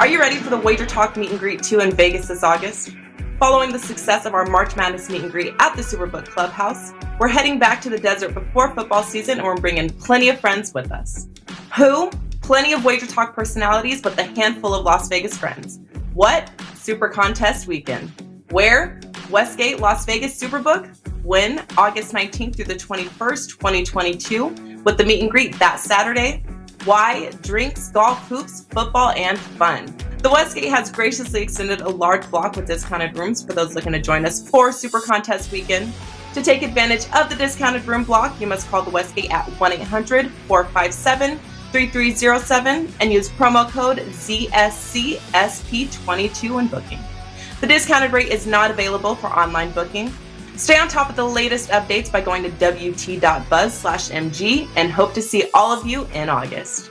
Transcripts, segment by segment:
Are you ready for the WagerTalk Meet and Greet 2 in Vegas this August? Following the success of our March Madness Meet and Greet at the Superbook Clubhouse, we're heading back to the desert before football season and we're bringing plenty of friends with us. Who? Plenty of WagerTalk personalities with a handful of Las Vegas friends. What? Super Contest Weekend. Where? Westgate, Las Vegas Superbook. When? August 19th through the 21st, 2022, with the meet and greet that Saturday. Why? Drinks, golf, hoops, football, and fun. The Westgate has graciously extended a large block with discounted rooms for those looking to join us for Super Contest Weekend. To take advantage of the discounted room block, you must call the Westgate at 1-800-457-3307 and use promo code ZSCSP22 when booking. The discounted rate is not available for online booking. Stay on top of the latest updates by going to wt.buzz/mg and hope to see all of you in August.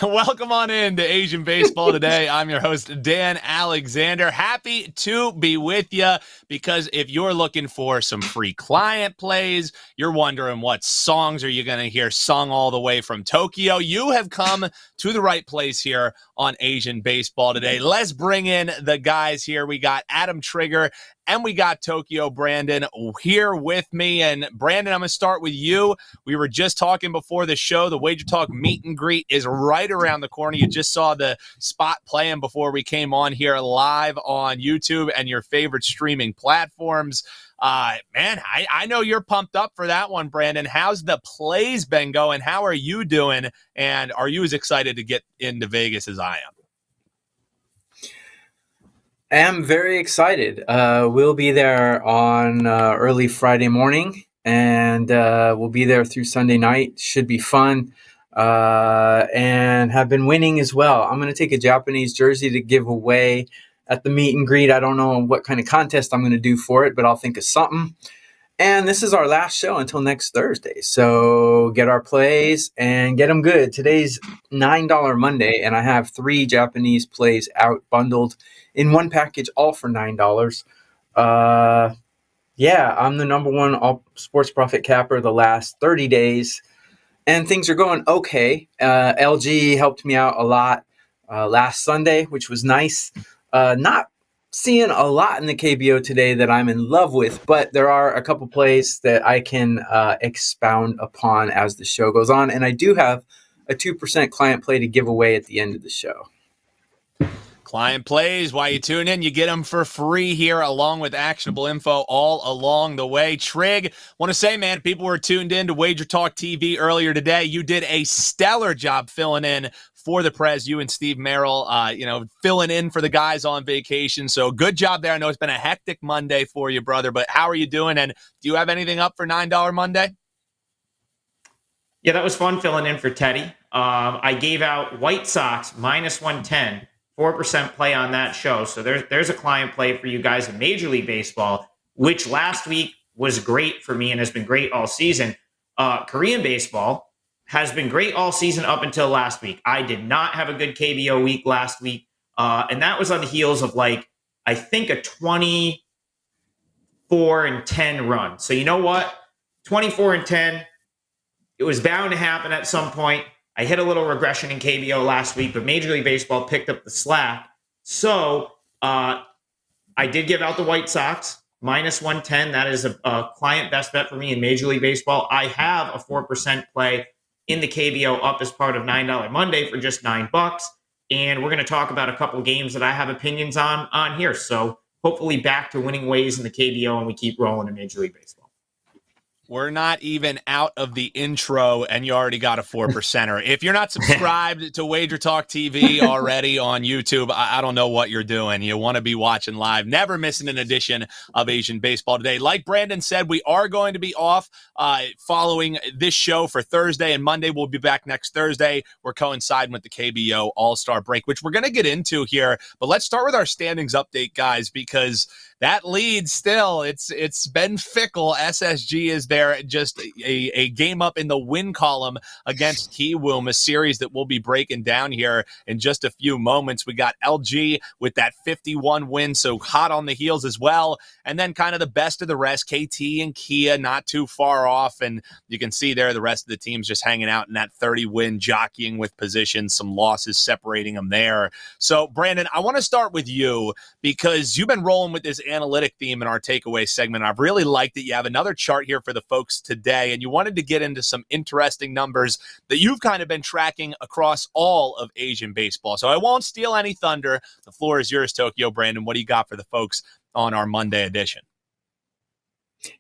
Welcome on into Asian Baseball today. I'm your host, Dan Alexander. Happy to be with you because if you're looking for some free client plays, you're wondering what songs are you going to hear sung all the way from Tokyo, you have come to the right place here on Asian Baseball today. Let's bring in the guys here. We got Adam Trigger and we got Tokyo Brandon here with me. And Brandon, I'm going to start with you. We were just talking before the show. The WagerTalk meet and greet is right around the corner. You just saw the spot playing before we came on here live on YouTube and your favorite streaming platforms. Man, I know you're pumped up for that one, Brandon. How's the plays been going? How are you doing? And are you as excited to get into Vegas as I am? I am very excited. We'll be there on early Friday morning, and we'll be there through Sunday night. Should be fun, and have been winning as well. I'm going to take a Japanese jersey to give away at the meet and greet. I don't know what kind of contest I'm going to do for it, but I'll think of something. And this is our last show until next Thursday. So get our plays and get them good. Today's $9 Monday, and I have 3 Japanese plays out bundled in one package, all for $9. Yeah, I'm the number one all sports profit capper the last 30 days, and things are going okay. LG helped me out a lot last Sunday, which was nice. Not seeing a lot in the KBO today that I'm in love with, but there are a couple plays that I can expound upon as the show goes on, and I do have a 2% client play to give away at the end of the show. Client plays, while you tune in, you get them for free here along with actionable info all along the way. Trig, want to say, man, people were tuned in to WagerTalk TV earlier today. You did a stellar job filling in for the Prez, you and Steve Merrill, filling in for the guys on vacation. So good job there. I know it's been a hectic Monday for you, brother, but how are you doing? And do you have anything up for $9 Monday? Yeah, that was fun filling in for Teddy. I gave out White Sox -110, 4% play on that show. So there's a client play for you guys in Major League Baseball, which last week was great for me and has been great all season. Korean baseball has been great all season up until last week. I did not have a good KBO week last week. And that was on the heels of I think a 24-10 run. So you know what? 24-10, it was bound to happen at some point. I hit a little regression in KBO last week, but Major League Baseball picked up the slack. So I did give out the White Sox -110. That is a client best bet for me in Major League Baseball. I have a 4% play in the KBO up as part of $9 Monday for just $9. And we're going to talk about a couple games that I have opinions on here. So hopefully back to winning ways in the KBO and we keep rolling in Major League Baseball. We're not even out of the intro, and you already got a 4%er. If you're not subscribed to WagerTalk TV already on YouTube, I don't know what you're doing. You want to be watching live. Never missing an edition of Asian Baseball Today. Like Brandon said, we are going to be off following this show for Thursday and Monday. We'll be back next Thursday. We're coinciding with the KBO All-Star break, which we're going to get into here. But let's start with our standings update, guys, because that lead still, it's been fickle. SSG is there, just a game up in the win column against Kiwoom, a series that we'll be breaking down here in just a few moments. We got LG with that 51 win, so hot on the heels as well. And then kind of the best of the rest, KT and Kia not too far off. And you can see there the rest of the teams just hanging out in that 30 win, jockeying with positions, some losses separating them there. So, Brandon, I want to start with you because you've been rolling with this analytic theme in our takeaway segment. I've really liked that you have another chart here for the folks today, and you wanted to get into some interesting numbers that you've kind of been tracking across all of Asian baseball. So I won't steal any thunder. The floor is yours, Tokyo. Brandon, what do you got for the folks on our Monday edition?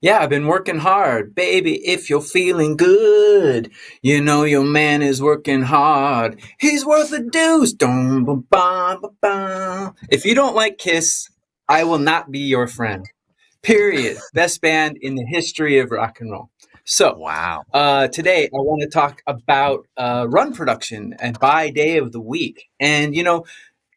Yeah, I've been working hard. Baby, if you're feeling good, you know your man is working hard. He's worth a deuce. If you don't like Kiss, I will not be your friend. Period. Best band in the history of rock and roll. So, wow. Today I want to talk about run production and by day of the week. And, you know,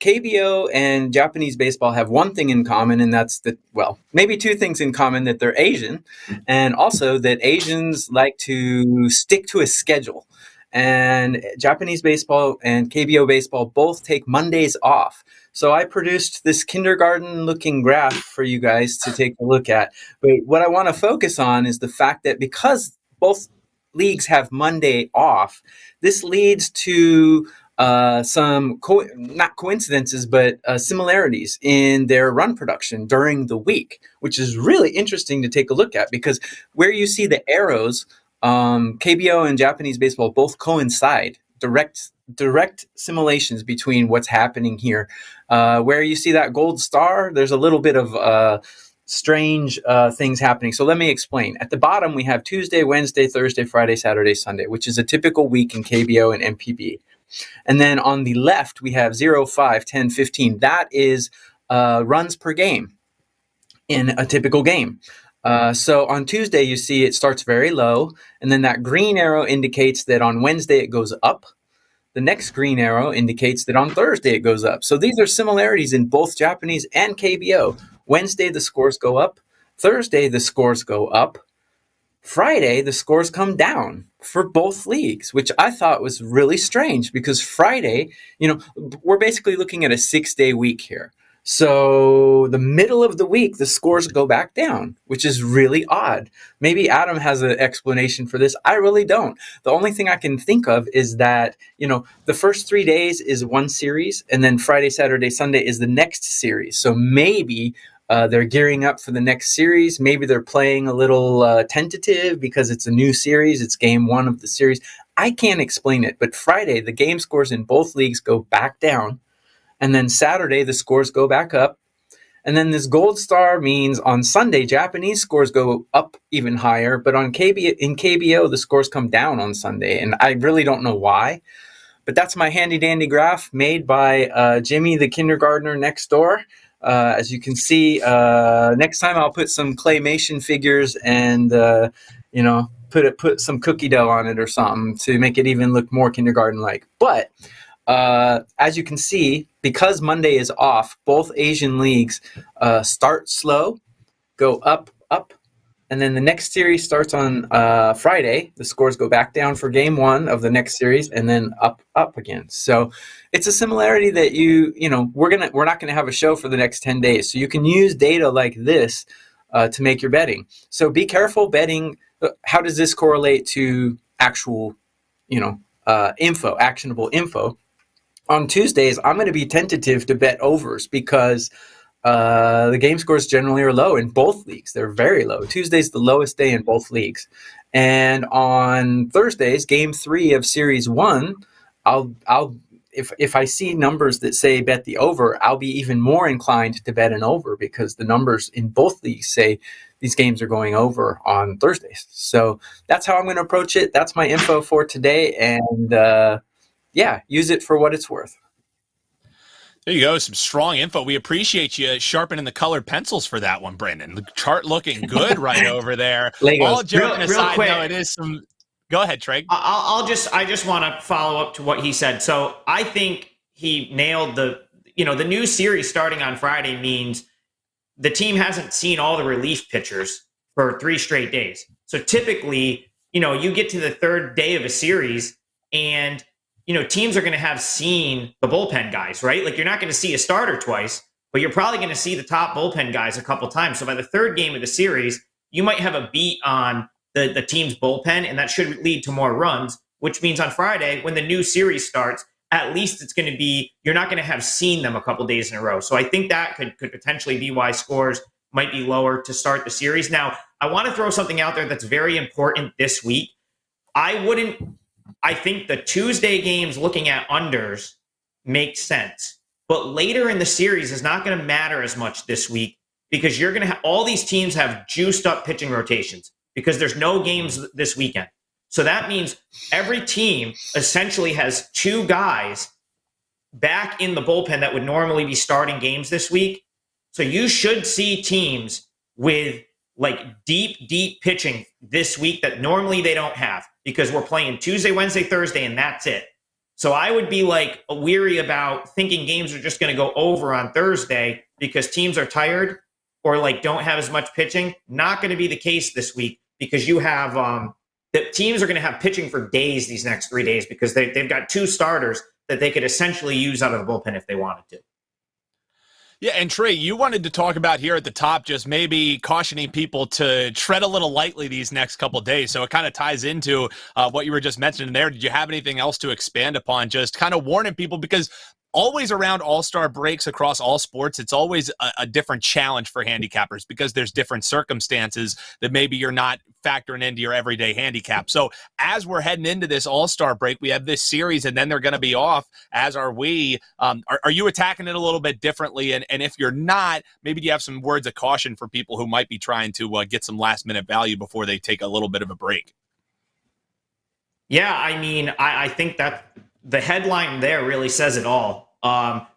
KBO and Japanese baseball have one thing in common, and that's that, well, maybe two things in common, that they're Asian, and also that Asians like to stick to a schedule. And Japanese baseball and KBO baseball both take Mondays off. So I produced this kindergarten-looking graph for you guys to take a look at. But what I want to focus on is the fact that because both leagues have Monday off, this leads to some, not coincidences, but similarities in their run production during the week, which is really interesting to take a look at, because where you see the arrows, KBO and Japanese baseball both coincide, direct simulations between what's happening here. Where you see that gold star, there's a little bit of strange things happening. So let me explain. At the bottom, we have Tuesday, Wednesday, Thursday, Friday, Saturday, Sunday, which is a typical week in KBO and NPB. And then on the left, we have 0, 5, 10, 15. That is runs per game in a typical game. So on Tuesday, you see it starts very low, and then that green arrow indicates that on Wednesday it goes up. The next green arrow indicates that on Thursday it goes up. So these are similarities in both Japanese and KBO. Wednesday, the scores go up. Thursday, the scores go up. Friday, the scores come down for both leagues, which I thought was really strange, because Friday, you know, we're basically looking at a 6-day week here. So the middle of the week, the scores go back down, which is really odd. Maybe Adam has an explanation for this. I really don't. The only thing I can think of is that, you know, the first 3 days is one series, and then Friday, Saturday, Sunday is the next series. So maybe they're gearing up for the next series. Maybe they're playing a little tentative because it's a new series. It's game one of the series. I can't explain it. But Friday, the game scores in both leagues go back down. And then Saturday, the scores go back up. And then this gold star means on Sunday, Japanese scores go up even higher. But in KBO, the scores come down on Sunday. And I really don't know why. But that's my handy-dandy graph made by Jimmy, the kindergartner next door. As you can see, next time I'll put some claymation figures and, you know, put some cookie dough on it or something to make it even look more kindergarten-like. But as you can see, because Monday is off, both Asian leagues start slow, go up, and then the next series starts on Friday. The scores go back down for game one of the next series, and then up again. So it's a similarity that you know we're not gonna have a show for the next 10 days. So you can use data like this to make your betting. So be careful betting. How does this correlate to actual, you know, actionable info? On Tuesdays, I'm going to be tentative to bet overs because the game scores generally are low in both leagues. They're very low. Tuesday's the lowest day in both leagues. And on Thursdays, game 3 of Series 1, I'll if I see numbers that say bet the over, I'll be even more inclined to bet an over because the numbers in both leagues say these games are going over on Thursdays. So that's how I'm going to approach it. That's my info for today. And use it for what it's worth. There you go. Some strong info. We appreciate you sharpening the colored pencils for that one, Brendan. The chart looking good right over there. Legos. All joking Real aside, quick. no, it is some. Go ahead, Trey. I just want to follow up to what he said. So I think he nailed the new series starting on Friday means the team hasn't seen all the relief pitchers for 3 straight days. So typically, you get to the 3rd day of a series and teams are going to have seen the bullpen guys, right? Like you're not going to see a starter twice, but you're probably going to see the top bullpen guys a couple times. So by the 3rd game of the series, you might have a beat on the team's bullpen, and that should lead to more runs, which means on Friday, when the new series starts, at least it's going to be, you're not going to have seen them a couple days in a row. So I think that could potentially be why scores might be lower to start the series. Now, I want to throw something out there that's very important this week. I think the Tuesday games looking at unders makes sense. But later in the series is not going to matter as much this week because you're going to have all these teams have juiced up pitching rotations because there's no games this weekend. So that means every team essentially has 2 guys back in the bullpen that would normally be starting games this week. So you should see teams with like deep pitching this week that normally they don't have because we're playing Tuesday, Wednesday, Thursday, and that's it. So I would be like weary about thinking games are just going to go over on Thursday because teams are tired or like don't have as much pitching. Not going to be the case this week because you have the teams are going to have pitching for days these next 3 days because they've got 2 starters that they could essentially use out of the bullpen if they wanted to. Yeah, and Trey, you wanted to talk about here at the top just maybe cautioning people to tread a little lightly these next couple of days. So it kind of ties into what you were just mentioning there. Did you have anything else to expand upon? Just kind of warning people because always around all-star breaks across all sports, it's always a different challenge for handicappers because there's different circumstances that maybe you're not factoring into your everyday handicap. So as we're heading into this all-star break, we have this series and then they're going to be off, as are we. Are you attacking it a little bit differently? And if you're not, maybe you have some words of caution for people who might be trying to get some last-minute value before they take a little bit of a break. Yeah, I mean, I think that the headline there really says it all.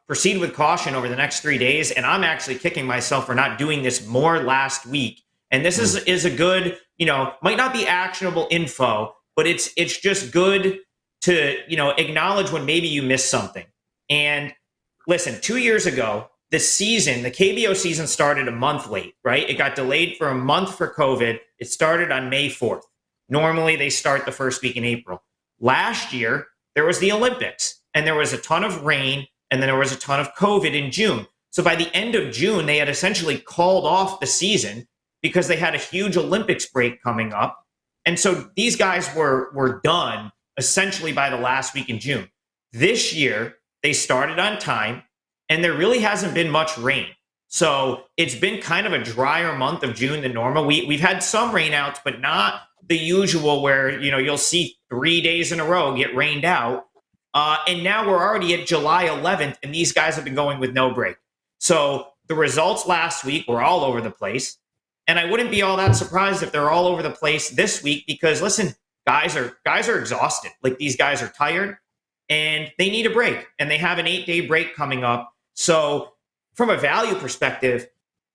Proceed with caution over the next 3 days. And I'm actually kicking myself for not doing this more last week. And this is a good, might not be actionable info, but it's just good to, acknowledge when maybe you missed something. And listen, 2 years ago, the KBO season started a month late, right? It got delayed for a month for COVID. It started on May 4th. Normally they start the first week in April. Last year, there was the Olympics and there was a ton of rain and then there was a ton of COVID in June. So by the end of June, they had essentially called off the season because they had a huge Olympics break coming up. And so these guys were done essentially by the last week in June. This year, they started on time and there really hasn't been much rain. So it's been kind of a drier month of June than normal. We've had some rainouts, but not the usual where, you'll see 3 days in a row get rained out. And now we're already at July 11th, and these guys have been going with no break. So the results last week were all over the place. And I wouldn't be all that surprised if they're all over the place this week because, listen, guys are exhausted. Like, these guys are tired, and they need a break. And they have an 8-day break coming up. So from a value perspective,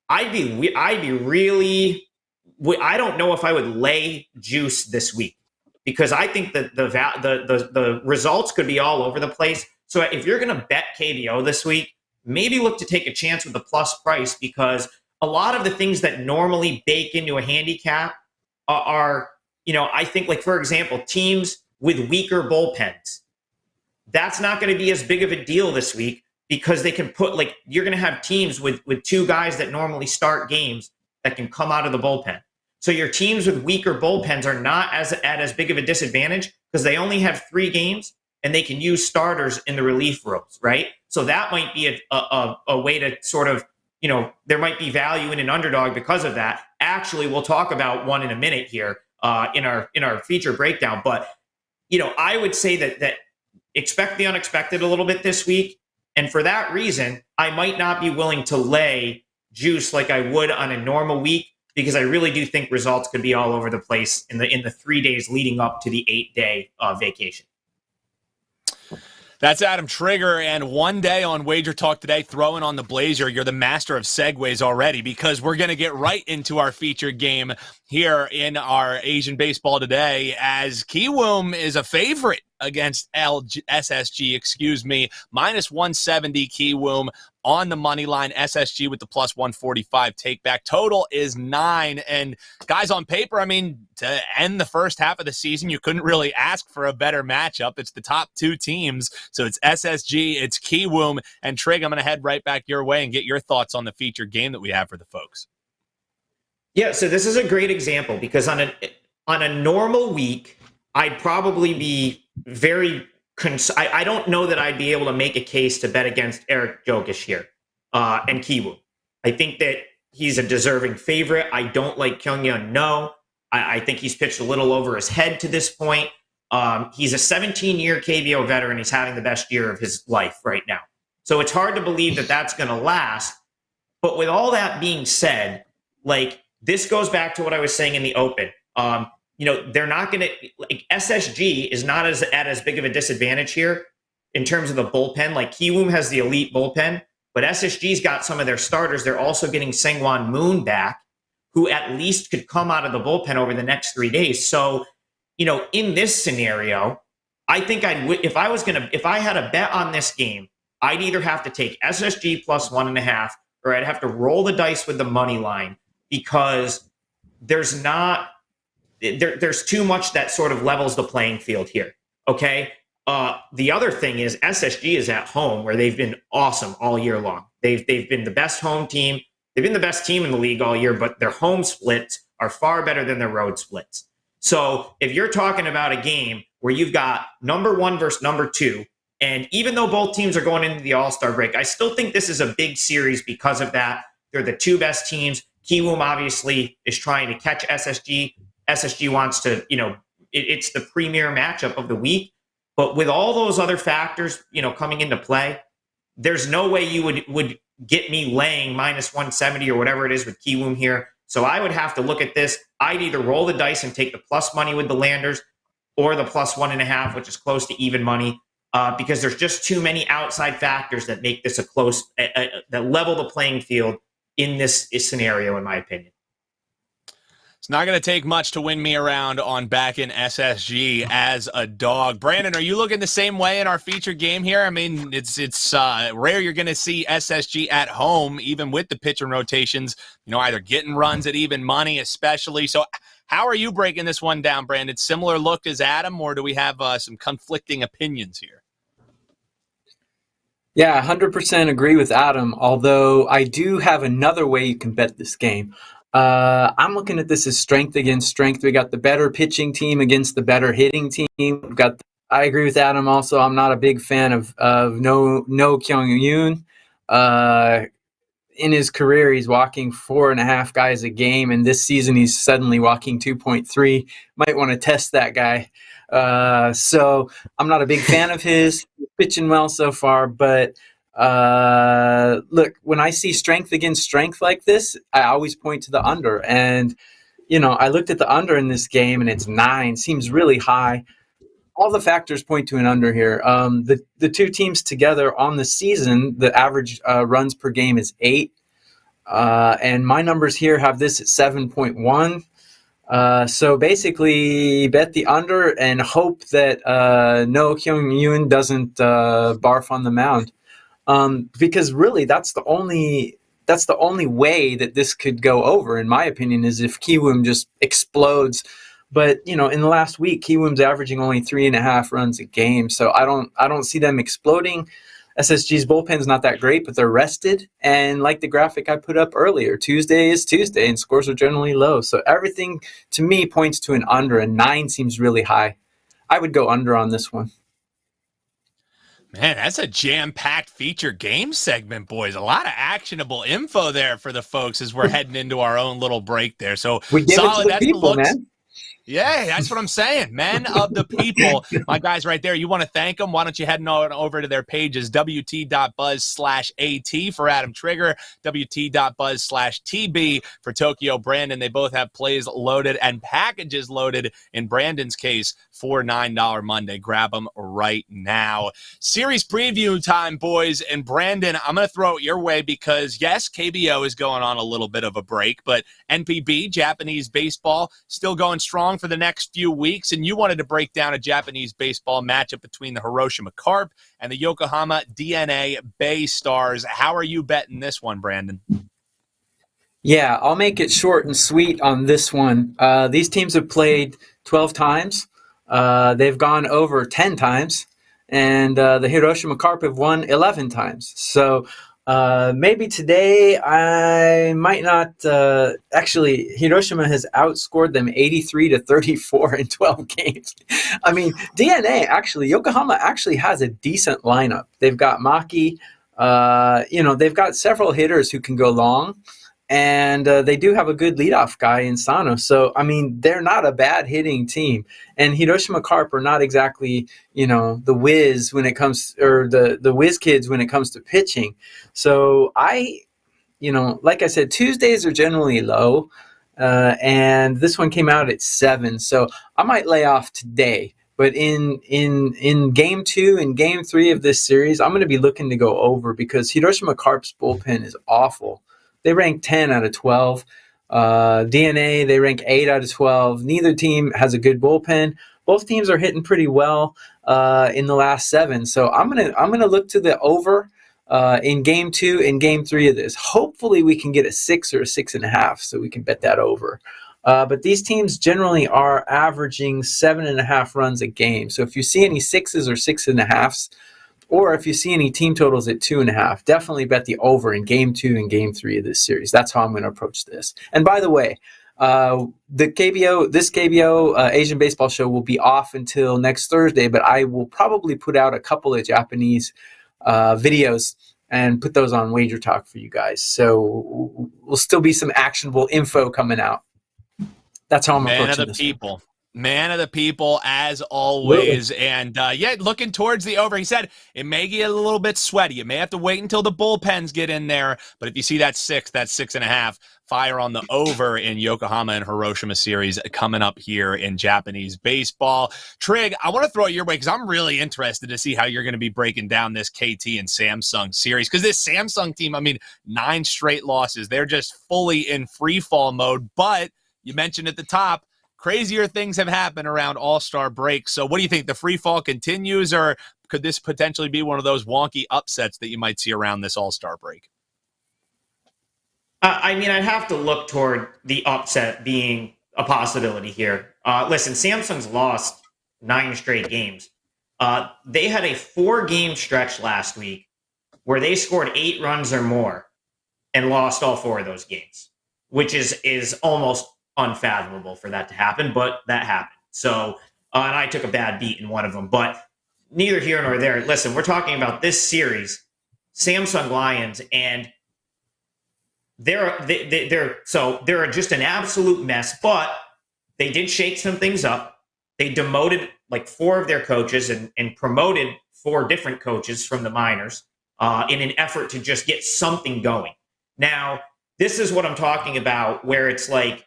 I'd be really – I don't know if I would lay juice this week. Because I think that the results could be all over the place. So if you're going to bet KBO this week, maybe look to take a chance with the plus price because a lot of the things that normally bake into a handicap are I think, like, for example, teams with weaker bullpens. That's not going to be as big of a deal this week because they can put, like, you're going to have teams with 2 guys that normally start games that can come out of the bullpen. So your teams with weaker bullpens are not at as big of a disadvantage because they only have 3 games and they can use starters in the relief roles, right? So that might be a way to sort of, there might be value in an underdog because of that. Actually, we'll talk about one in a minute here in our feature breakdown. But, I would say that expect the unexpected a little bit this week. And for that reason, I might not be willing to lay juice like I would on a normal week, because I really do think results could be all over the place in the 3 days leading up to the 8-day vacation. That's Adam Trigger, and one day on WagerTalk today, throwing on the blazer. You're the master of segues already, because we're going to get right into our featured game here in our Asian Baseball Today, as Kiwoom is a favorite against SSG, minus 170 Kiwoom on the money line. SSG with the plus 145 take back. Total is 9. And guys, on paper, I mean, to end the first half of the season, you couldn't really ask for a better matchup. It's the top two teams. So it's SSG, it's Kiwoom, and Trig, I'm going to head right back your way and get your thoughts on the featured game that we have for the folks. Yeah, so this is a great example, because on a normal week, I'd probably be very I don't know that I'd be able to make a case to bet against Eric Jokic here and Kiwoom. I think that he's a deserving favorite. I don't like Kyung-Yeon No. I think he's pitched a little over his head to this point. He's a 17-year KBO veteran. He's having the best year of his life right now. So it's hard to believe that that's going to last. But with all that being said, like, this goes back to what I was saying in the open. They're not going to, like, SSG is not at as big of a disadvantage here in terms of the bullpen. Like, Kiwoom has the elite bullpen, but SSG's got some of their starters. They're also getting Seungwon Moon back, who at least could come out of the bullpen over the next 3 days. So, in this scenario, I think if I had a bet on this game, I'd either have to take SSG plus 1.5, or I'd have to roll the dice with the money line, because there's too much that sort of levels the playing field here. Okay. The other thing is SSG is at home, where they've been awesome all year long. They've been the best home team. They've been the best team in the league all year, but their home splits are far better than their road splits. So if you're talking about a game where you've got number 1 versus number 2, and even though both teams are going into the All-Star break, I still think this is a big series because of that. They're the two best teams. Kiwoom obviously is trying to catch SSG. SSG wants to, it's the premier matchup of the week. But with all those other factors, coming into play, there's no way you would get me laying minus 170 or whatever it is with Kiwoom here. So I would have to look at this. I'd either roll the dice and take the plus money with the Landers, or the plus 1.5, which is close to even money, because there's just too many outside factors that make this that level the playing field in this scenario, in my opinion. It's not going to take much to win me around on back in SSG as a dog. Brandon, are you looking the same way in our featured game here? I mean, it's rare you're going to see SSG at home, even with the pitcher rotations, either getting runs at even money, especially. So how are you breaking this one down, Brandon? Similar look as Adam, or do we have some conflicting opinions here? Yeah, 100% agree with Adam, although I do have another way you can bet this game. I'm looking at this as strength against strength. We got the better pitching team against the better hitting team. I agree with Adam also. I'm not a big fan of No Kyung-Yoon. In his career, he's walking 4.5 guys a game, and this season he's suddenly walking 2.3. Might want to test that guy. So I'm not a big fan of his. He's pitching well so far, but look, when I see strength against strength like this, I always point to the under. And, I looked at the under in this game, and it's 9. Seems really high. All the factors point to an under here. The two teams together on the season, the average runs per game is 8. And my numbers here have this at 7.1. So basically, bet the under and hope that No Kyung-Yoon doesn't barf on the mound. Because really, that's the only way that this could go over, in my opinion, is if Kiwoom just explodes. But in the last week, Kiwoom's averaging only 3.5 runs a game, so I don't see them exploding. SSG's bullpen's not that great, but they're rested. And like the graphic I put up earlier, Tuesday is Tuesday, and scores are generally low. So everything to me points to an under, and 9 seems really high. I would go under on this one. Man, that's a jam-packed feature game segment, boys. A lot of actionable info there for the folks as we're heading into our own little break there. So we give solid. It to the people, man. Yeah, that's what I'm saying. Men of the people. My guys right there. You want to thank them? Why don't you head on over to their pages, wt.buzz/AT for Adam Trigger, wt.buzz/TB for Tokyo Brandon. They both have plays loaded and packages loaded in Brandon's case for $9 Monday. Grab them right now. Series preview time, boys. And Brandon, I'm going to throw it your way because, yes, KBO is going on a little bit of a break, but NPB, Japanese baseball, still going strong for the next few weeks, and you wanted to break down a Japanese baseball matchup between the Hiroshima Carp and the Yokohama DNA Baystars. How are you betting this one, Brandon? Yeah, I'll make it short and sweet on this one. These teams have played 12 times. They've gone over 10 times, and the Hiroshima Carp have won 11 times. So maybe today I might not. Actually, Hiroshima has outscored them 83-34 in 12 games. I mean, Yokohama actually has a decent lineup. They've got Maki. They've got several hitters who can go long. And they do have a good leadoff guy in Sano. So, I mean, they're not a bad hitting team. And Hiroshima Carp are not exactly, the whiz when it comes, or the whiz kids when it comes to pitching. So like I said, Tuesdays are generally low. And this one came out at 7. So I might lay off today. But in game 2 and game 3 of this series, I'm going to be looking to go over because Hiroshima Carp's bullpen is awful. They rank 10 out of 12. DNA, they rank 8 out of 12. Neither team has a good bullpen. Both teams are hitting pretty well in the last 7. So I'm gonna look to the over in game 2 and game 3 of this. Hopefully we can get a 6 or a 6.5 so we can bet that over. But these teams generally are averaging 7.5 runs a game. So if you see any 6s or 6.5s, or if you see any team totals at 2.5, definitely bet the over in game 2 and game 3 of this series. That's how I'm going to approach this. And by the way, this KBO Asian Baseball Show will be off until next Thursday, but I will probably put out a couple of Japanese videos and put those on WagerTalk for you guys. So will still be some actionable info coming out. That's how I'm approaching this. Man of the people, as always. And, looking towards the over. He said it may get a little bit sweaty. You may have to wait until the bullpens get in there. But if you see that 6.5, fire on the over in Yokohama and Hiroshima series coming up here in Japanese baseball. Trig, I want to throw it your way because I'm really interested to see how you're going to be breaking down this KT and Samsung series. Because this Samsung team, 9 straight losses. They're just fully in free fall mode. But you mentioned at the top, crazier things have happened around All-Star break. So what do you think? The free fall continues, or could this potentially be one of those wonky upsets that you might see around this All-Star break? I'd have to look toward the upset being a possibility here. Listen, Samsung's lost 9 straight games. They had a 4-game stretch last week where they scored 8 runs or more and lost all 4 of those games, which is almost unfathomable for that to happen, but that happened. So, and I took a bad beat in one of them, but neither here nor there. Listen, we're talking about this series, Samsung Lions, and they're just an absolute mess, but they did shake some things up. They demoted like 4 of their coaches and promoted 4 different coaches from the minors in an effort to just get something going. Now, this is what I'm talking about, where it's like,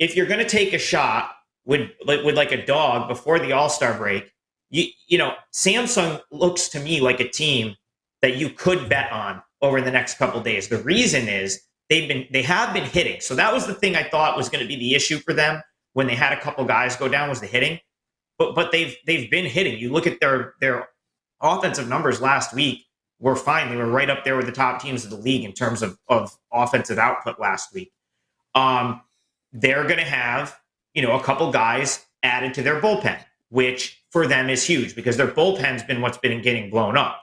if you're going to take a shot with like a dog before the All-Star break, Samsung looks to me like a team that you could bet on over the next couple of days. The reason is they have been hitting. So that was the thing I thought was going to be the issue for them when they had a couple guys go down, was the hitting. But they've been hitting. You look at their offensive numbers last week were fine. They were right up there with the top teams of the league in terms of offensive output last week. They're going to have, a couple guys added to their bullpen, which for them is huge because their bullpen's been what's been getting blown up.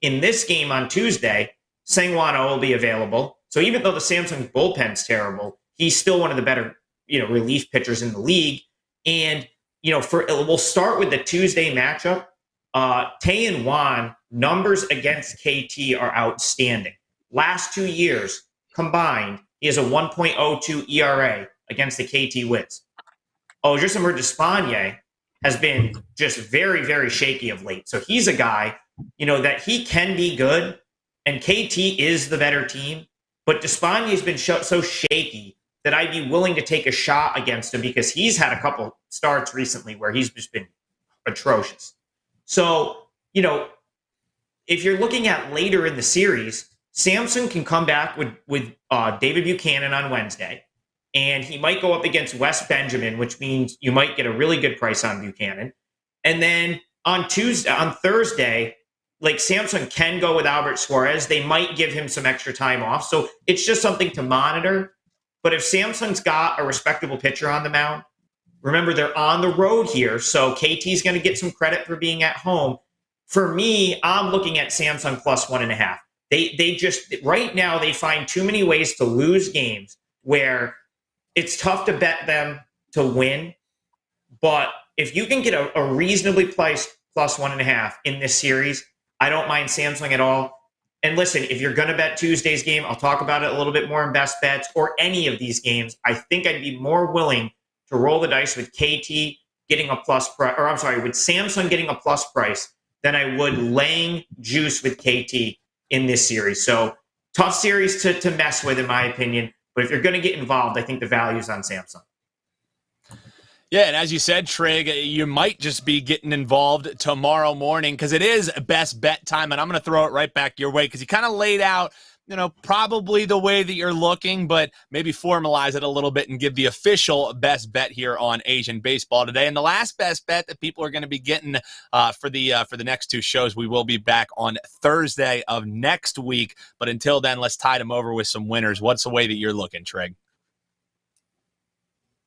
In this game on Tuesday, Sangwano will be available. So even though the Samsung bullpen's terrible, he's still one of the better, relief pitchers in the league. And, we'll start with the Tuesday matchup. Tae and Wan numbers against KT are outstanding. Last 2 years combined, he has a 1.02 ERA against the KT Wiz. Ojesamur Despaigne has been just very, very shaky of late. So he's a guy, that he can be good, and KT is the better team. But Despaigne has been so shaky that I'd be willing to take a shot against him because he's had a couple starts recently where he's just been atrocious. So, if you're looking at later in the series, Samson can come back with David Buchanan on Wednesday, and he might go up against Wes Benjamin, which means you might get a really good price on Buchanan. And then on Thursday, like Samson can go with Albert Suarez. They might give him some extra time off. So it's just something to monitor. But if Samson's got a respectable pitcher on the mound, remember they're on the road here. So KT's going to get some credit for being at home. For me, I'm looking at Samsung plus 1.5. They just, right now, they find too many ways to lose games where it's tough to bet them to win. But if you can get a reasonably priced plus 1.5 in this series, I don't mind Samsung at all. And listen, if you're going to bet Tuesday's game, I'll talk about it a little bit more in best bets or any of these games. I think I'd be more willing to roll the dice with KT getting a plus price, or I'm sorry, with Samsung getting a plus price than I would laying juice with KT in this series. So tough series to mess with, in my opinion. But if you're going to get involved, I think the value's on Samsung. Yeah, and as you said, Trig, you might just be getting involved tomorrow morning because it is best bet time, and I'm going to throw it right back your way because you kind of laid out, probably the way that you're looking, but maybe formalize it a little bit and give the official best bet here on Asian Baseball today. And the last best bet that people are going to be getting for the next two shows, we will be back on Thursday of next week. But until then, let's tide them over with some winners. What's the way that you're looking, Trig?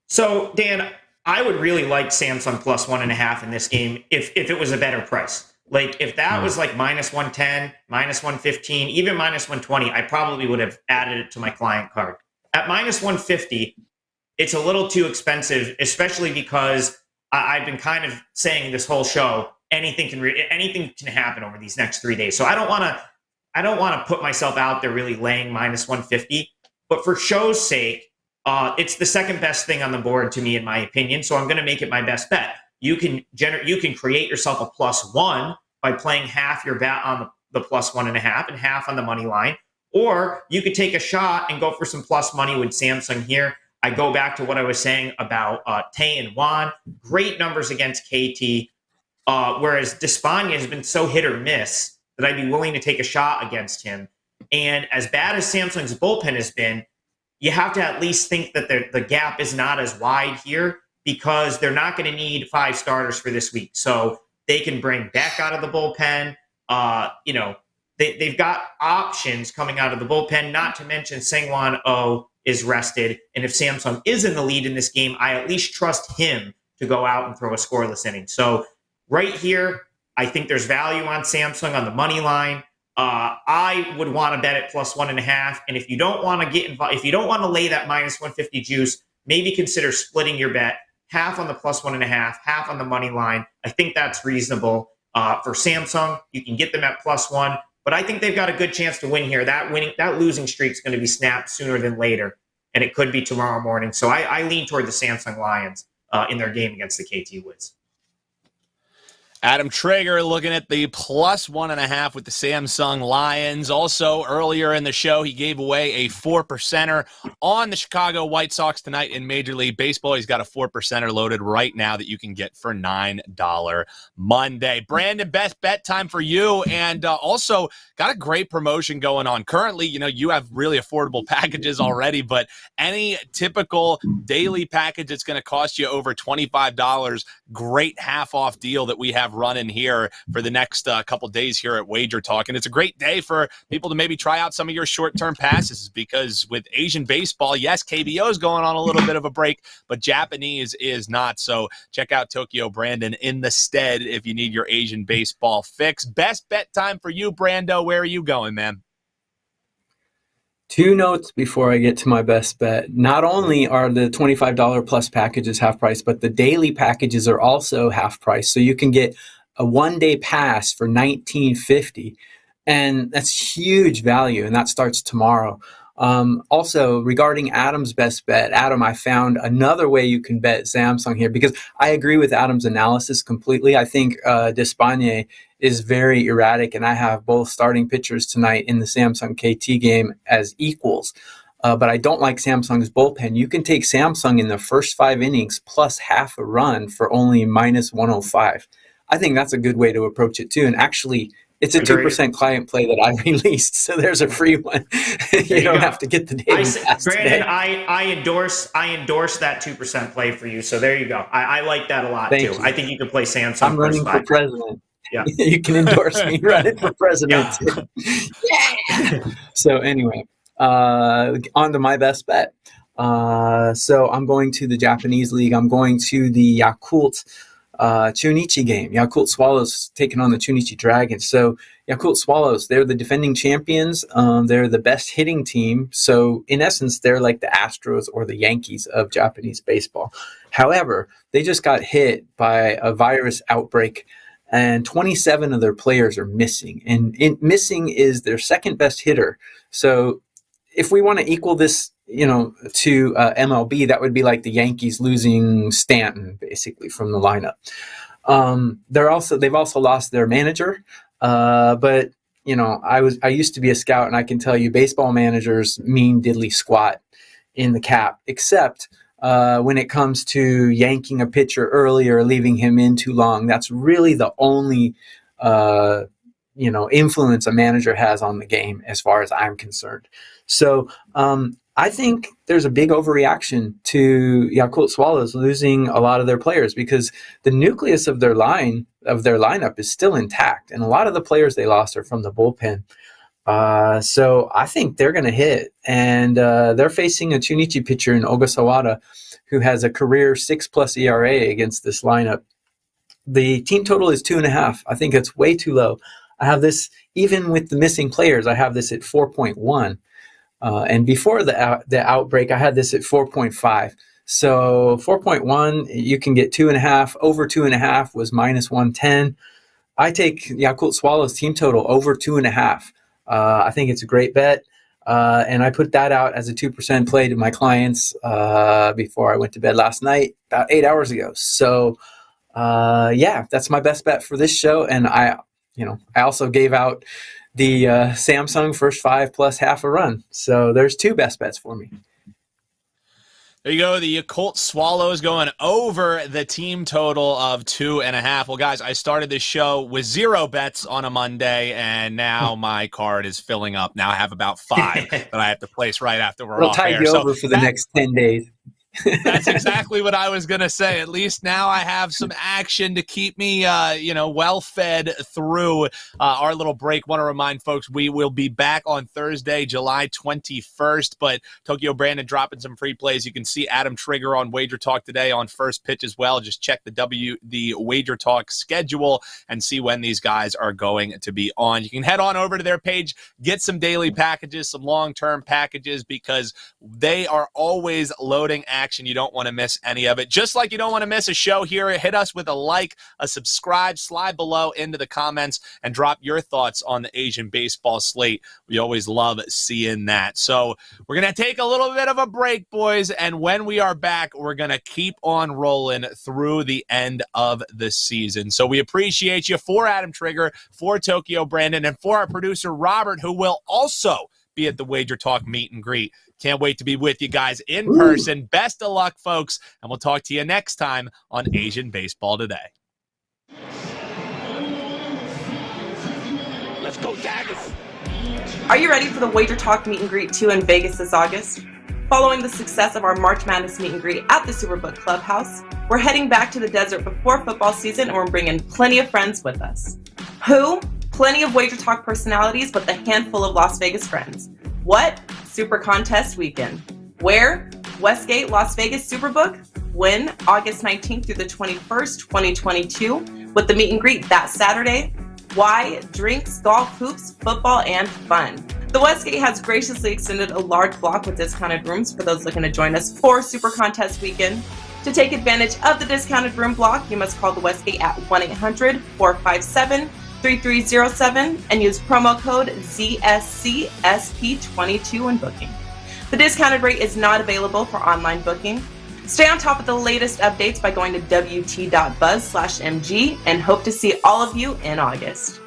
So, Dan, I would really like Samsung plus 1.5 in this game if it was a better price. Like if that was like minus 110, minus 115, even minus 120, I probably would have added it to my client card. At minus 150, it's a little too expensive, especially because I've been kind of saying this whole show, anything can happen over these next 3 days. So I don't want to put myself out there really laying minus 150. But for show's sake, it's the second best thing on the board to me, in my opinion. So I'm going to make it my best bet. You can create yourself a +1 by playing half your bet on the plus 1.5 and half on the money line. Or you could take a shot and go for some plus money with Samsung here. I go back to what I was saying about Tay and Juan. Great numbers against KT. Whereas Despaigne has been so hit or miss that I'd be willing to take a shot against him. And as bad as Samsung's bullpen has been, you have to at least think that the gap is not as wide here because they're not going to need 5 starters for this week. So they can bring Beck out of the bullpen. They've got options coming out of the bullpen, not to mention Seungwon Oh is rested. And if Samsung is in the lead in this game, I at least trust him to go out and throw a scoreless inning. So right here, I think there's value on Samsung on the money line. I would want to bet at plus 1.5. And if you don't want to get involved, if you don't want to lay that minus 150 juice, maybe consider splitting your bet, half on the plus 1.5, half on the money line. I think that's reasonable. For Samsung, you can get them at +1, but I think they've got a good chance to win here. That losing streak is going to be snapped sooner than later, and it could be tomorrow morning. So I lean toward the Samsung Lions in their game against the KT Wiz. Adam Traeger looking at the plus 1.5 with the Samsung Lions. Also, earlier in the show, he gave away a 4%er on the Chicago White Sox tonight in Major League Baseball. He's got a 4%er loaded right now that you can get for $9 Monday. Brandon, best bet time for you, and also got a great promotion going on. Currently, you have really affordable packages already, but any typical daily package that's going to cost you over $25, great half-off deal that we have running here for the next couple days here at WagerTalk. And it's a great day for people to maybe try out some of your short-term passes because with Asian baseball, yes, KBO is going on a little bit of a break, but Japanese is not. So check out Tokyo Brandon in the stead if you need your Asian baseball fix. Best bet time for you, Brando. Where are you going, man? 2 notes before I get to my best bet. Not only are the $25 plus packages half price, but the daily packages are also half price. So you can get a 1-day pass for $19.50, and that's huge value, and that starts tomorrow. Also, regarding Adam's best bet, Adam, I found another way you can bet Samsung here, because I agree with Adam's analysis completely. I think Despagne is very erratic, and I have both starting pitchers tonight in the Samsung KT game as equals. But I don't like Samsung's bullpen. You can take Samsung in the first 5 innings plus half a run for only minus 105. I think that's a good way to approach it too. And actually, it's a 2% client play that I released, so there's a free one. you don't have to get the daily pass Brandon, today. I endorse that 2% play for you. So there you go. I like that a lot too. You. I think you can play Samsung. I'm running for president. Yeah, you can endorse me running for president. Yeah. So anyway, on to my best bet. So I'm going to the Japanese league. I'm going to the Yakult Chunichi game. Yakult Swallows taking on the Chunichi Dragons. So Yakult Swallows, they're the defending champions. They're the best hitting team. So in essence, they're like the Astros or the Yankees of Japanese baseball. However, they just got hit by a virus outbreak, and 27 of their players are missing. And missing is their second best hitter. So if we want to equal this, to MLB, that would be like the Yankees losing Stanton, basically, from the lineup. They've also lost their manager, but I used to be a scout, and I can tell you, baseball managers mean diddly squat in the cap, except when it comes to yanking a pitcher early or leaving him in too long. That's really the only influence a manager has on the game, as far as I'm concerned. So I think there's a big overreaction to Yakult Swallows losing a lot of their players, because the nucleus of their lineup is still intact, and a lot of the players they lost are from the bullpen. So I think they're going to hit, and they're facing a Chunichi pitcher in Ogasawara who has a career 6+ ERA against this lineup. The team total is 2.5. I think it's way too low. I have this, even with the missing players, I have this at 4.1. And before the outbreak, I had this at 4.5. So 4.1, you can get 2.5. Over 2.5 was minus 110. I take Yakult Swallows team total over 2.5. I think it's a great bet. And I put that out as a 2% play to my clients before I went to bed last night, about 8 hours ago. So, that's my best bet for this show. And I also gave out the Samsung first 5 plus half a run. So there's 2 best bets for me. There you go. The Yakult Swallows going over the team total of 2.5. Well, guys, I started this show with 0 bets on a Monday, and now my card is filling up. Now I have about 5 that I have to place right after we're off air. It'll tide you over for the next 10 days. That's exactly what I was going to say. At least now I have some action to keep me, well fed through our little break. Want to remind folks, we will be back on Thursday, July 21st, but Tokyo Brandon dropping some free plays. You can see Adam Trigger on WagerTalk today on First Pitch as well. Just check the WagerTalk schedule and see when these guys are going to be on. You can head on over to their page, get some daily packages, some long-term packages, because they are always loading action. You don't want to miss any of it. Just like you don't want to miss a show here, hit us with a like, a subscribe, slide below into the comments, and drop your thoughts on the Asian baseball slate. We always love seeing that. So we're going to take a little bit of a break, boys, and when we are back, we're going to keep on rolling through the end of the season. So we appreciate you. For Adam Trigger, for Tokyo Brandon, and for our producer, Robert, who will also be at the WagerTalk meet and greet. Can't wait to be with you guys in person. Best of luck, folks, and we'll talk to you next time on Asian Baseball Today. Let's go, Tigers! Are you ready for the WagerTalk meet and greet 2 in Vegas this August? Following the success of our March Madness meet and greet at the Superbook Clubhouse, we're heading back to the desert before football season, and we're bringing plenty of friends with us. Who? Plenty of WagerTalk personalities with a handful of Las Vegas friends. What? Super Contest Weekend. Where? Westgate Las Vegas Superbook. When? August 19th through the 21st, 2022, with the meet and greet that Saturday. Why? Drinks, golf, hoops, football, and fun. The Westgate has graciously extended a large block with discounted rooms for those looking to join us for Super Contest Weekend. To take advantage of the discounted room block, you must call the Westgate at 1-800-457-3307 and use promo code ZSCSP22 when booking. The discounted rate is not available for online booking. Stay on top of the latest updates by going to wt.buzz/mg and hope to see all of you in August.